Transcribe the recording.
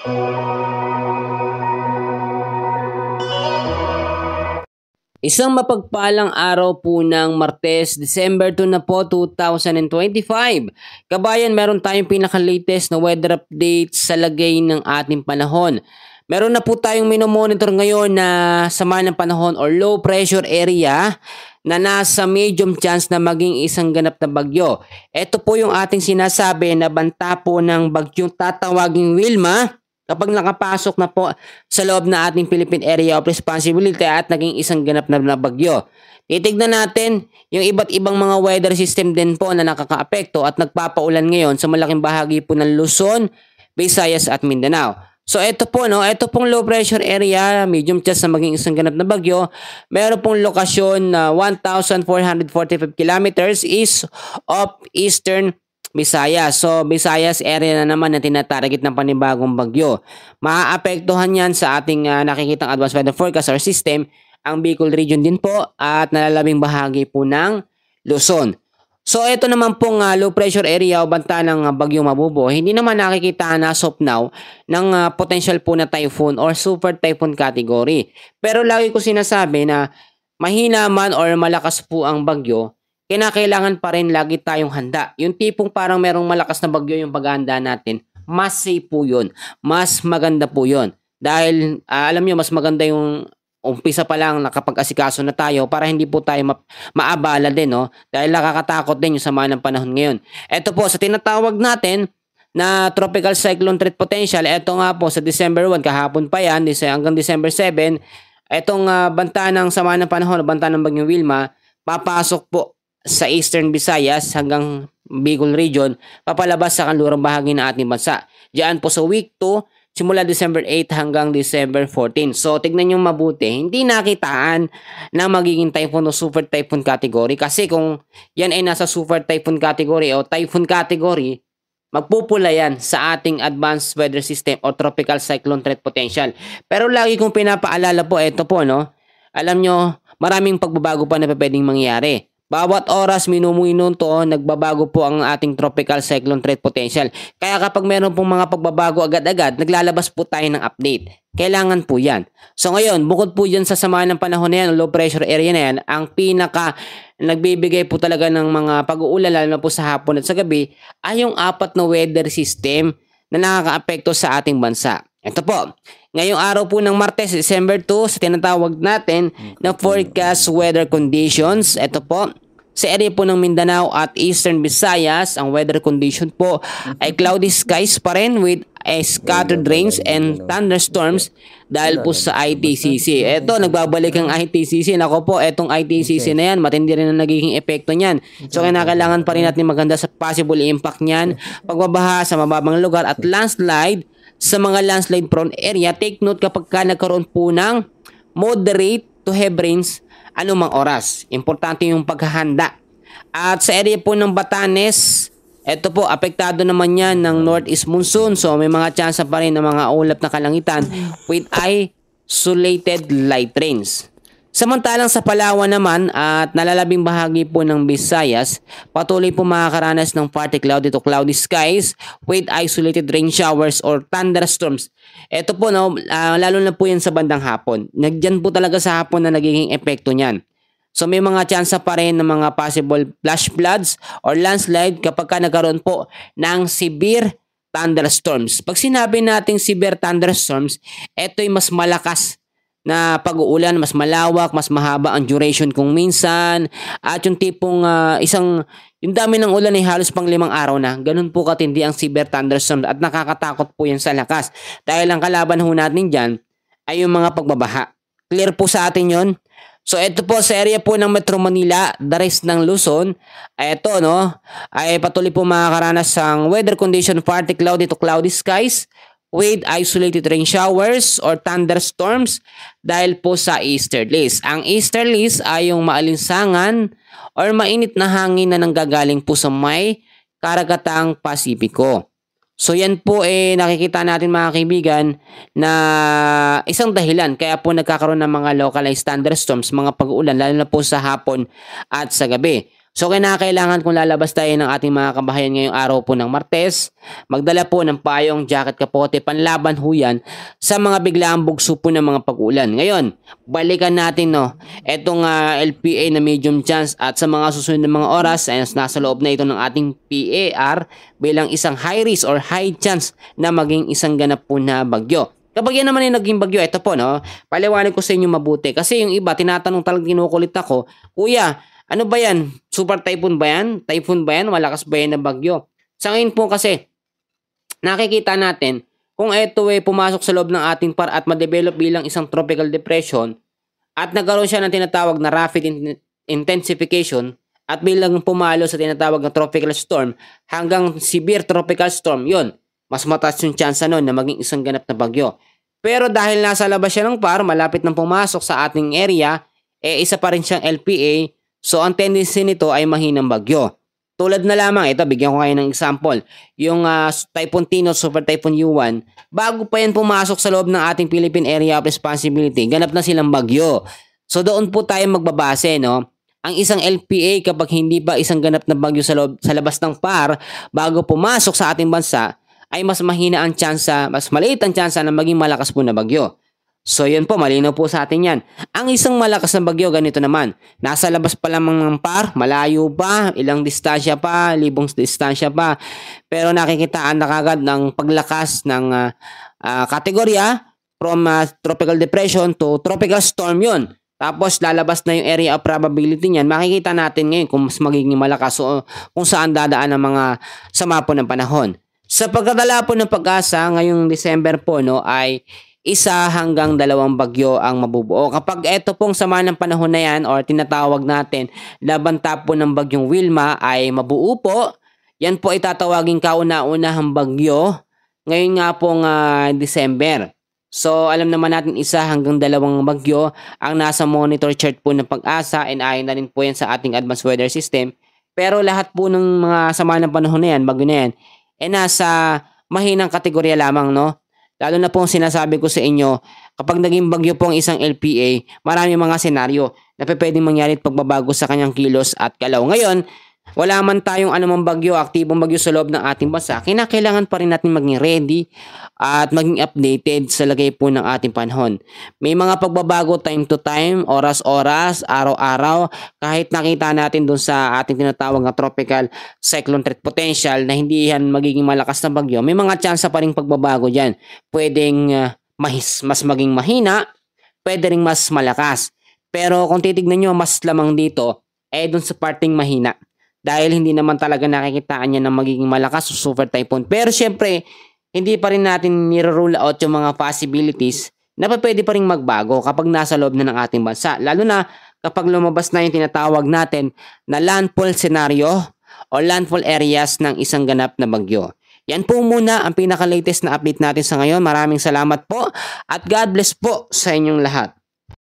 Isang mapagpalang araw po ng Martes, December 2 na po, 2025. Kabayan, meron tayong pinaka-latest na weather update sa lagay ng ating panahon. Meron na po tayong minomonitor ngayon na sama ng panahon or low pressure area na nasa medium chance na maging isang ganap na bagyo. Ito po yung ating sinasabi na banta po ng bagyong tatawaging Wilma kapag nakapasok na po sa loob na ating Philippine Area of Responsibility at naging isang ganap na bagyo. Titignan natin yung iba't ibang mga weather system din po na nakakaapekto at nagpapaulan ngayon sa malaking bahagi po ng Luzon, Visayas at Mindanao. So ito po, ito pong low pressure area, medium chance na maging isang ganap na bagyo. Meron pong lokasyon na 1,445 kilometers east of eastern Visayas. So, Visayas area na naman na tinatarget ng panibagong bagyo. Maaapektuhan yan sa ating nakikitang advanced weather forecast or system, ang Bicol region din po at nalalabing bahagi po ng Luzon. So, ito naman pong low pressure area o banta ng bagyong Mabubo. Hindi naman nakikita na as of now ng potential po na typhoon or super typhoon category. Pero lagi ko sinasabi na mahina man or malakas po ang bagyo, kinakailangan pa rin lagi tayong handa. Yung tipong parang merong malakas na bagyo yung paghahanda natin, mas safe po yun. Mas maganda po yun. Dahil alam nyo, mas maganda yung umpisa pa lang nakapag-asikaso na tayo para hindi po tayo maabala din. No? Dahil nakakatakot din yung sama ng panahon ngayon. Ito po, sa tinatawag natin na tropical cyclone threat potential, ito nga po sa December 1, kahapon pa yan, hanggang December 7, itong banta ng sama ng panahon, banta ng bagyong Wilma, papasok po sa Eastern Visayas hanggang Bicol region, papalabas sa kanlurang bahagi ng ating bansa. Diyan po sa week 2, simula December 8 hanggang December 14. So, tignan nyo mabuti. Hindi nakitaan na magiging typhoon o super typhoon category. Kasi kung yan ay nasa super typhoon category o typhoon category, magpupula yan sa ating advanced weather system o tropical cyclone threat potential. Pero lagi kong pinapaalala po, ito po, alam nyo, maraming pagbabago pa na pwedeng mangyari. Bawat oras minuto nagbabago po ang ating tropical cyclone threat potential. Kaya kapag meron pong mga pagbabago agad-agad, naglalabas po tayo ng update. Kailangan po yan. So ngayon, bukod po dyan sa sama ng panahon na yan, low pressure area na yan, ang pinaka nagbibigay po talaga ng mga pag-uulan, lalo na po sa hapon at sa gabi, ay yung 4 na weather system na nakakaapekto sa ating bansa. Ito po, ngayong araw po ng Martes, December 2, sa tinatawag natin na forecast weather conditions. Ito po, sa area po ng Mindanao at Eastern Visayas, ang weather condition po ay cloudy skies pa rin with scattered rains and thunderstorms dahil po sa ITCC. Ito, nagbabalik ang ITCC. Nako po, etong ITCC na yan, matindi rin ang nagiging epekto niyan. So, kailangan pa rin natin maganda sa possible impact niyan, pagbabaha sa mababang lugar at landslide sa mga landslide prone area. Take note kapag nagkaroon po ng moderate to heavy rains anumang oras. Importante yung paghahanda. At sa area po ng Batanes, ito po, apektado naman yan ng northeast monsoon. So may mga tsansa pa rin ng mga ulap na kalangitan with isolated light rains. Samantalang sa Palawan naman at nalalabing bahagi po ng Visayas, patuloy po makakaranas ng partly cloudy to cloudy skies with isolated rain showers or thunderstorms. Ito po, lalo na po yan sa bandang hapon. Nagdyan po talaga sa hapon na nagiging epekto niyan. So may mga tsansa pa rin ng mga possible flash floods or landslide kapag nagkaroon po ng severe thunderstorms. Pag sinabi nating severe thunderstorms, ito'y mas malakas na pag-uulan, mas malawak, mas mahaba ang duration kung minsan, at yung tipong yung dami ng ulan ay halos pang 5 araw na. Ganun po katindi ang severe thunderstorm at nakakatakot po yan sa lakas. Dahil ang kalaban ho natin dyan ay yung mga pagbabaha. Clear po sa atin yon. So ito po sa area po ng Metro Manila, the rest ng Luzon, ito ay patuloy po makakaranas ng weather condition partly cloudy to cloudy skies with isolated rain showers or thunderstorms dahil po sa easterlies. Ang easterlies ay yung maalinsangan or mainit na hangin na nanggagaling po sa may karagatang Pasipiko. So yan po nakikita natin mga kaibigan na isang dahilan kaya po nagkakaroon ng mga localized thunderstorms, mga pag-uulan lalo na po sa hapon at sa gabi. So kinakailangan kung lalabas tayo ng ating mga kabahayan ngayong araw po ng Martes, magdala po ng payong, jacket, kapote, panlaban ho yan sa mga biglaang bugso po ng mga pag-ulan. Ngayon, balikan natin etong LPA na medium chance at sa mga susunod na mga oras ay nasa loob na ito ng ating PAR bilang isang high risk or high chance na maging isang ganap po na bagyo. Kapag yan naman ay naging bagyo, ito po paliwanag ko sa inyo mabuti kasi yung iba tinatanong talagang kinukulit ako, kuya, ano ba yan? Super typhoon ba yan? Typhoon ba yan? Malakas ba yan na bagyo? Sa ngayon po kasi, nakikita natin kung ito ay pumasok sa loob ng ating par at ma-develop bilang isang tropical depression at nagkaroon siya ng tinatawag na rapid intensification at bilang pumalo sa tinatawag na tropical storm hanggang severe tropical storm, yon mas mataas yung chance na maging isang ganap na bagyo. Pero dahil nasa labas siya ng par, malapit nang pumasok sa ating area, isa pa rin siyang LPA. So, ang tendency nito ay mahinang bagyo. Tulad na lamang, ito, bigyan ko kayo ng example. Yung Typhoon Tino, Super Typhoon Yuan, bago pa yan pumasok sa loob ng ating Philippine Area of Responsibility, ganap na silang bagyo. So, doon po tayo magbabase, Ang isang LPA kapag hindi pa isang ganap na bagyo sa labas ng par, bago pumasok sa ating bansa, ay mas mahina ang tsansa, mas maliit ang tsansa na maging malakas po na bagyo. So yun po, malinaw po sa atin yan. Ang isang malakas na bagyo, ganito naman. Nasa labas pa lamang ng par, malayo pa, ilang distansya pa, libong distansya pa. Pero nakikitaan na kagad ng paglakas ng kategorya from tropical depression to tropical storm yun. Tapos lalabas na yung area of probability niyan. Makikita natin ngayon kung mas magiging malakas o kung saan dadaan ang mga sama po ng panahon. Sa pagkadala po ng Pag-asa, ngayong December po ay 1 hanggang 2 bagyo ang mabubuo. Kapag ito pong sama ng panahon na yan or tinatawag natin labanta po ng bagyong Wilma ay mabuo po, yan po ay tatawagin kauna-unahang bagyo ngayon nga pong December. So alam naman natin 1 hanggang 2 bagyo ang nasa monitor chart po ng Pag-asa and ayon na rin po yan sa ating advanced weather system. Pero lahat po ng mga sama ng panahon na yan, bagyo na yan, nasa mahinang kategorya lamang, Lalo na pong sinasabi ko sa inyo, kapag naging bagyo po ang isang LPA, marami mga senaryo na pwedeng mangyari at pagbabago sa kanyang kilos at galaw. Ngayon, wala man tayong anumang bagyo, aktibong bagyo sa loob ng ating bansa, kinakailangan pa rin natin maging ready at maging updated sa lagay po ng ating panahon. May mga pagbabago time to time, oras-oras, araw-araw, kahit nakita natin dun sa ating tinatawag na tropical cyclone threat potential na hindi yan magiging malakas na bagyo, may mga tsansa pa rin pagbabago dyan. Pwedeng mas maging mahina, pwede rin mas malakas. Pero kung titignan nyo, mas lamang dito, dun sa parting mahina. Dahil hindi naman talaga nakikitaan niya ng magiging malakas o super typhoon. Pero syempre, hindi pa rin natin nire-rule out yung mga possibilities na pwede pa rin magbago kapag nasa loob na ng ating bansa. Lalo na kapag lumabas na yung tinatawag natin na landfall scenario o landfall areas ng isang ganap na bagyo. Yan po muna ang pinaka-latest na update natin sa ngayon. Maraming salamat po at God bless po sa inyong lahat.